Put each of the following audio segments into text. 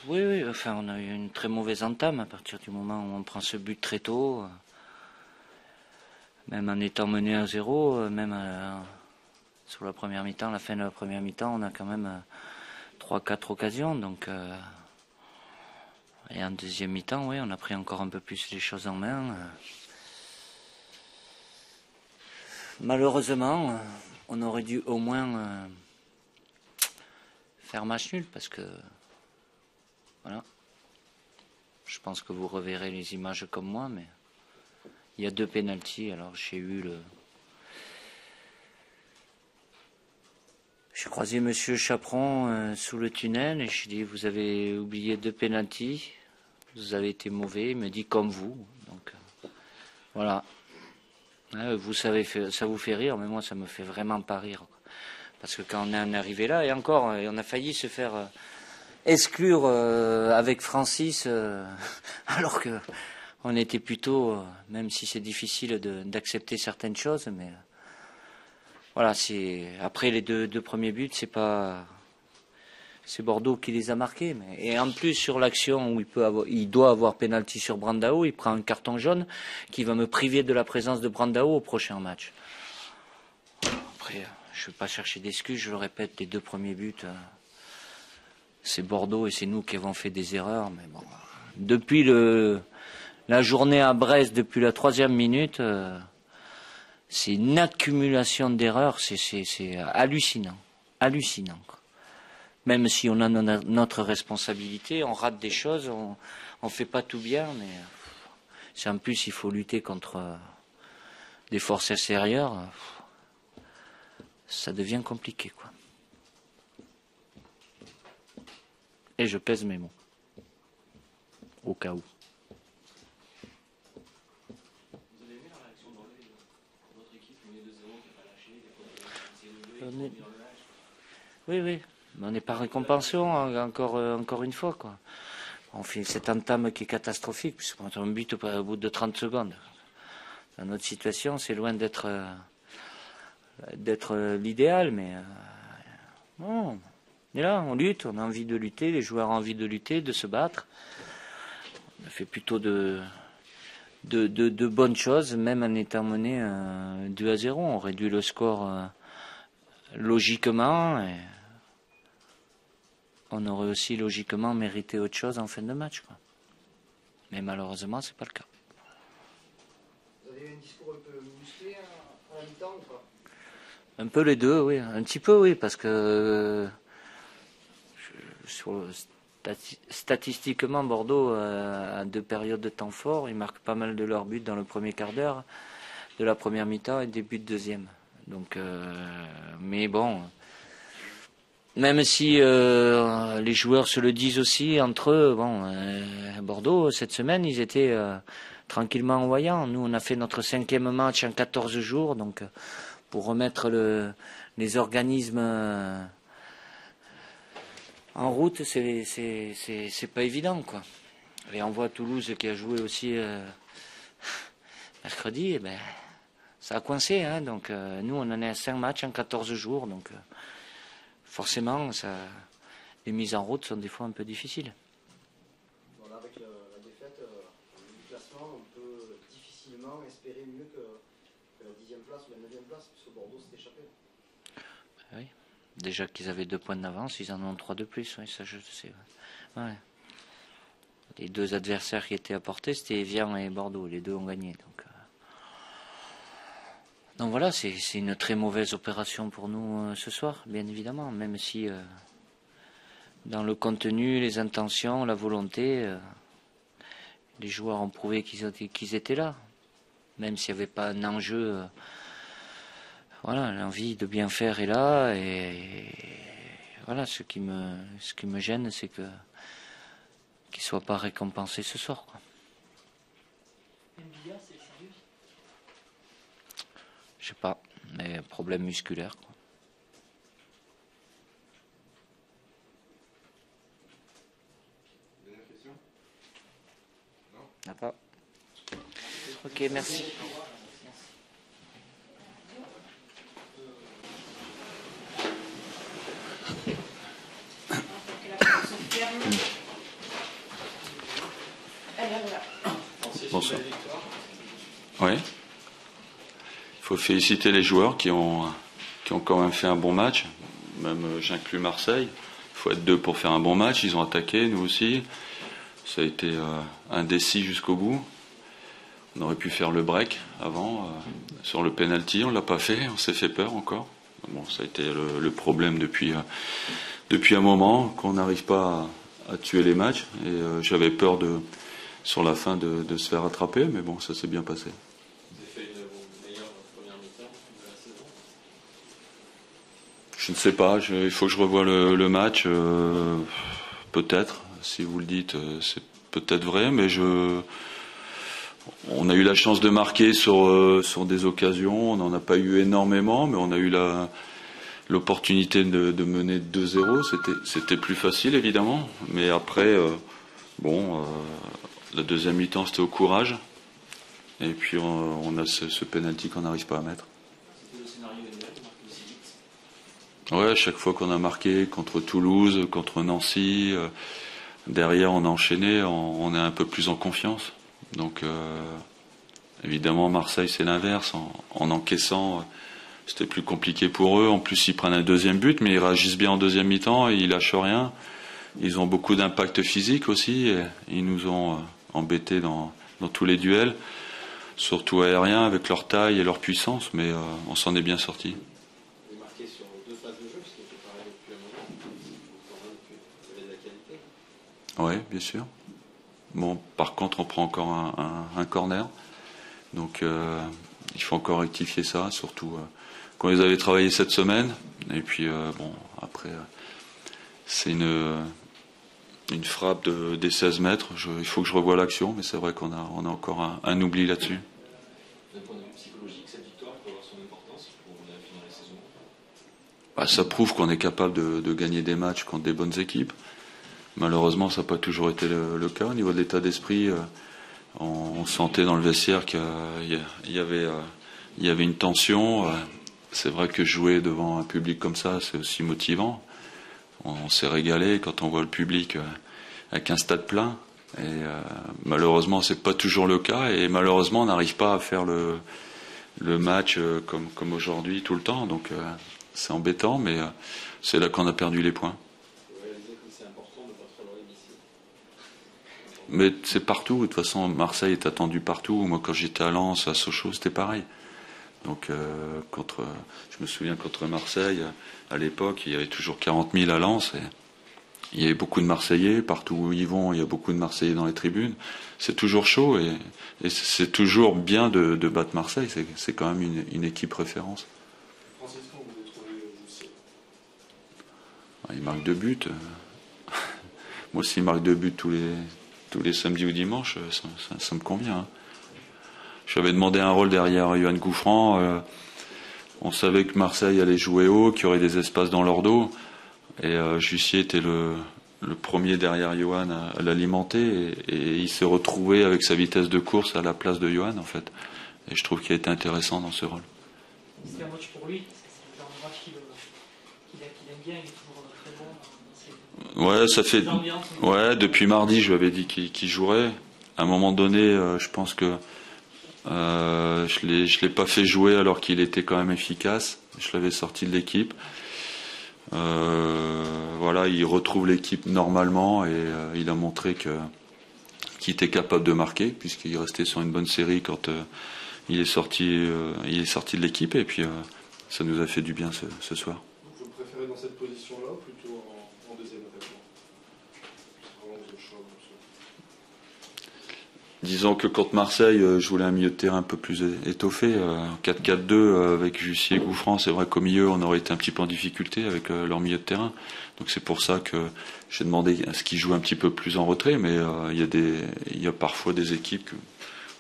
Oui, oui, enfin, on a eu une très mauvaise entame à partir du moment où on prend ce but très tôt. Même en étant mené à 0, même sur la première mi-temps, la fin de la première mi-temps, on a quand même 3-4 occasions. Donc, et en deuxième mi-temps, oui, on a pris encore un peu plus les choses en main. Malheureusement, on aurait dû au moins faire match nul parce que, voilà, je pense que vous reverrez les images comme moi, mais il y a 2 pénaltys. Alors j'ai croisé Monsieur Chaperon sous le tunnel et je lui ai dit vous avez oublié 2 pénaltys, vous avez été mauvais. Il me dit comme vous. Donc voilà. Vous savez, ça vous fait rire, mais moi ça me fait vraiment pas rire. Parce que quand on est arrivé là, et encore, on a failli se faire exclure avec Francis, alors que on était plutôt, même si c'est difficile d'accepter certaines choses, mais voilà, après les deux premiers buts, c'est Bordeaux qui les a marqués. Et en plus sur l'action où il doit avoir pénalty sur Brandao, il prend un carton jaune qui va me priver de la présence de Brandao au prochain match. Après, je ne vais pas chercher d'excuses, je le répète, les 2 premiers buts, c'est Bordeaux et c'est nous qui avons fait des erreurs. Mais bon, depuis la journée à Brest, depuis la 3e minute, c'est une accumulation d'erreurs, c'est hallucinant, hallucinant. Quoi. Même si on a notre responsabilité, on rate des choses, on fait pas tout bien, mais si en plus il faut lutter contre des forces extérieures, ça devient compliqué, quoi. Et je pèse mes mots, au cas où. Vous avez aimé la réaction de votre équipe, menée 2-0, qui n'a pas lâché, Oui, oui. Mais on n'est pas récompensé encore une fois, quoi. On fait cette entame qui est catastrophique, puisqu'on a un but au bout de 30 secondes. Dans notre situation, c'est loin d'être l'idéal, mais non, on est là, on lutte, on a envie de lutter, les joueurs ont envie de lutter, de se battre. On a fait plutôt de bonnes choses, même en étant mené 2-0. On réduit le score logiquement, et on aurait aussi logiquement mérité autre chose en fin de match, quoi. Mais malheureusement, c'est pas le cas. Vous avez eu un discours un peu musclé à la mi-temps ou pas? Un peu les deux, oui. Un petit peu, oui, parce que statistiquement, Bordeaux a 2 périodes de temps fort. Ils marquent pas mal de leurs buts dans le premier quart d'heure de la première mi-temps et début de deuxième. Donc, mais bon, même si les joueurs se le disent aussi entre eux, bon, Bordeaux, cette semaine, ils étaient tranquillement voyants. Nous, on a fait notre 5e match en 14 jours, donc pour remettre les organismes en route, c'est pas évident, quoi. Et on voit Toulouse qui a joué aussi mercredi, et ben, ça a coincé, hein. Donc nous, on en est à 5 matchs en 14 jours, donc forcément, les mises en route sont des fois un peu difficiles. Voilà, avec la défaite, le classement, on peut difficilement espérer mieux que la 10e place ou la 9e place, puisque Bordeaux s'est échappé. Oui. Déjà qu'ils avaient 2 points d'avance, ils en ont 3 de plus, oui, ça je sais. Ouais. Les 2 adversaires qui étaient à portée, c'était Evian et Bordeaux, les 2 ont gagné. Donc voilà, c'est une très mauvaise opération pour nous ce soir, bien évidemment, même si dans le contenu, les intentions, la volonté, les joueurs ont prouvé qu'ils étaient là, même s'il n'y avait pas un enjeu. Voilà, l'envie de bien faire est là, et voilà, ce qui me gêne, c'est qu'ils ne soient pas récompensés ce soir, quoi. Mbia, c'est sérieux? Je sais pas, mais problème musculaire, quoi. Dernière question? Non? Pas. Ok, merci. s'en sort. Oui. Il faut féliciter les joueurs qui ont quand même fait un bon match. Même j'inclus Marseille. Il faut être deux pour faire un bon match. Ils ont attaqué, nous aussi. Ça a été indécis jusqu'au bout. On aurait pu faire le break avant. Sur le penalty, on ne l'a pas fait. On s'est fait peur encore. Bon, ça a été le problème depuis un moment, qu'on n'arrive pas à tuer les matchs. Et j'avais peur sur la fin de se faire attraper, mais bon, ça s'est bien passé. Vous avez fait une meilleure première mi-temps de la saison? Je ne sais pas, il faut que je revoie le match. Peut-être, si vous le dites, c'est peut-être vrai, mais on a eu la chance de marquer sur des occasions. On n'en a pas eu énormément, mais on a eu l'opportunité de mener 2-0. C'était plus facile, évidemment. Mais après, la deuxième mi-temps, c'était au courage. Et puis, on a ce penalty qu'on n'arrive pas à mettre. C'était le scénario idéal de marquer aussi vite. Ouais, chaque fois qu'on a marqué contre Toulouse, contre Nancy, derrière on a enchaîné, on est un peu plus en confiance. Donc évidemment Marseille c'est l'inverse, en encaissant c'était plus compliqué pour eux. En plus ils prennent un deuxième but, mais ils réagissent bien en deuxième mi-temps et ils lâchent rien. Ils ont beaucoup d'impact physique aussi, et ils nous ont embêtés dans tous les duels, surtout aériens avec leur taille et leur puissance, mais on s'en est bien sortis. Vous marquez sur 2 phases de jeu, ce qui était pareil depuis un moment. Vous avez de la qualité. Oui, bien sûr. Bon, par contre, on prend encore un corner. Donc, il faut encore rectifier ça, surtout qu'on les avait travaillés cette semaine. Et puis, après, c'est une frappe des 16 mètres. Il faut que je revoie l'action, mais c'est vrai qu'on a encore un oubli là-dessus. D'un point de vue psychologique, cette victoire peut avoir son importance pour la fin de la saison? Ça prouve qu'on est capable de gagner des matchs contre des bonnes équipes. Malheureusement, ça n'a pas toujours été le cas. Au niveau de l'état d'esprit, on sentait dans le vestiaire qu'il y avait une tension. C'est vrai que jouer devant un public comme ça, c'est aussi motivant. On s'est régalé quand on voit le public avec un stade plein. Et malheureusement, c'est pas toujours le cas. Et malheureusement, on n'arrive pas à faire le match comme aujourd'hui tout le temps. Donc c'est embêtant, mais c'est là qu'on a perdu les points. Mais c'est partout. De toute façon, Marseille est attendu partout. Moi, quand j'étais à Lens, à Sochaux, c'était pareil. Donc, je me souviens contre Marseille, à l'époque, il y avait toujours 40 000 à Lens. Et il y avait beaucoup de Marseillais. Partout où ils vont, il y a beaucoup de Marseillais dans les tribunes. C'est toujours chaud et c'est toujours bien de battre Marseille. C'est quand même une équipe référence. Francis, comment vous avez trouvé Jussier? Il marque 2 buts. Moi, s'il marque 2 buts tous les samedis ou dimanches, ça me convient. Hein. J'avais demandé un rôle derrière Yoann Gouffran. On savait que Marseille allait jouer haut, qu'il y aurait des espaces dans leur dos. Et Jussier était le premier derrière Yoann à l'alimenter. Et il s'est retrouvé avec sa vitesse de course à la place de Yoann, en fait. Et je trouve qu'il a été intéressant dans ce rôle. C'était un match pour lui, parce que c'est le genre de match qu'il aime bien, il est toujours très bon. Ouais, ça fait. Ouais, depuis mardi, je lui avais dit qu'il jouerait. À un moment donné, je pense que je l'ai pas fait jouer alors qu'il était quand même efficace. Je l'avais sorti de l'équipe. Voilà, il retrouve l'équipe normalement et il a montré qu'il était capable de marquer puisqu'il restait sur une bonne série quand il est sorti de l'équipe et puis ça nous a fait du bien ce soir. Donc vous le préférez dans cette position-là ou plutôt en deuxième attaquant? Disons que contre Marseille, je voulais un milieu de terrain un peu plus étoffé. 4-4-2 avec Jussier et Gouffran, c'est vrai qu'au milieu, on aurait été un petit peu en difficulté avec leur milieu de terrain. Donc c'est pour ça que j'ai demandé à ce qu'ils jouent un petit peu plus en retrait, mais il y a parfois des équipes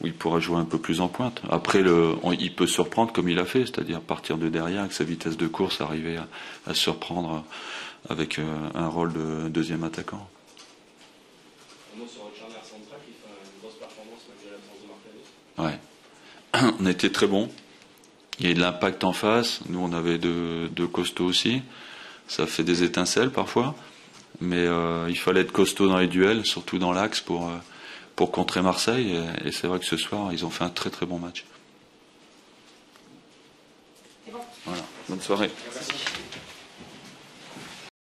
où il pourra jouer un peu plus en pointe. Après, il peut surprendre comme il a fait, c'est-à-dire partir de derrière avec sa vitesse de course, arriver à surprendre avec un rôle de deuxième attaquant. Un mot sur le charnière central qui fait une grosse performance malgré l'absence de Ouais. Marcelo. On a été très bons. Il y a eu de l'impact en face. Nous, on avait deux costauds aussi. Ça fait des étincelles parfois. Mais il fallait être costaud dans les duels, surtout dans l'axe, pour pour contrer Marseille. Et c'est vrai que ce soir, ils ont fait un très très bon match. C'est bon. Voilà. Bonne soirée. Merci.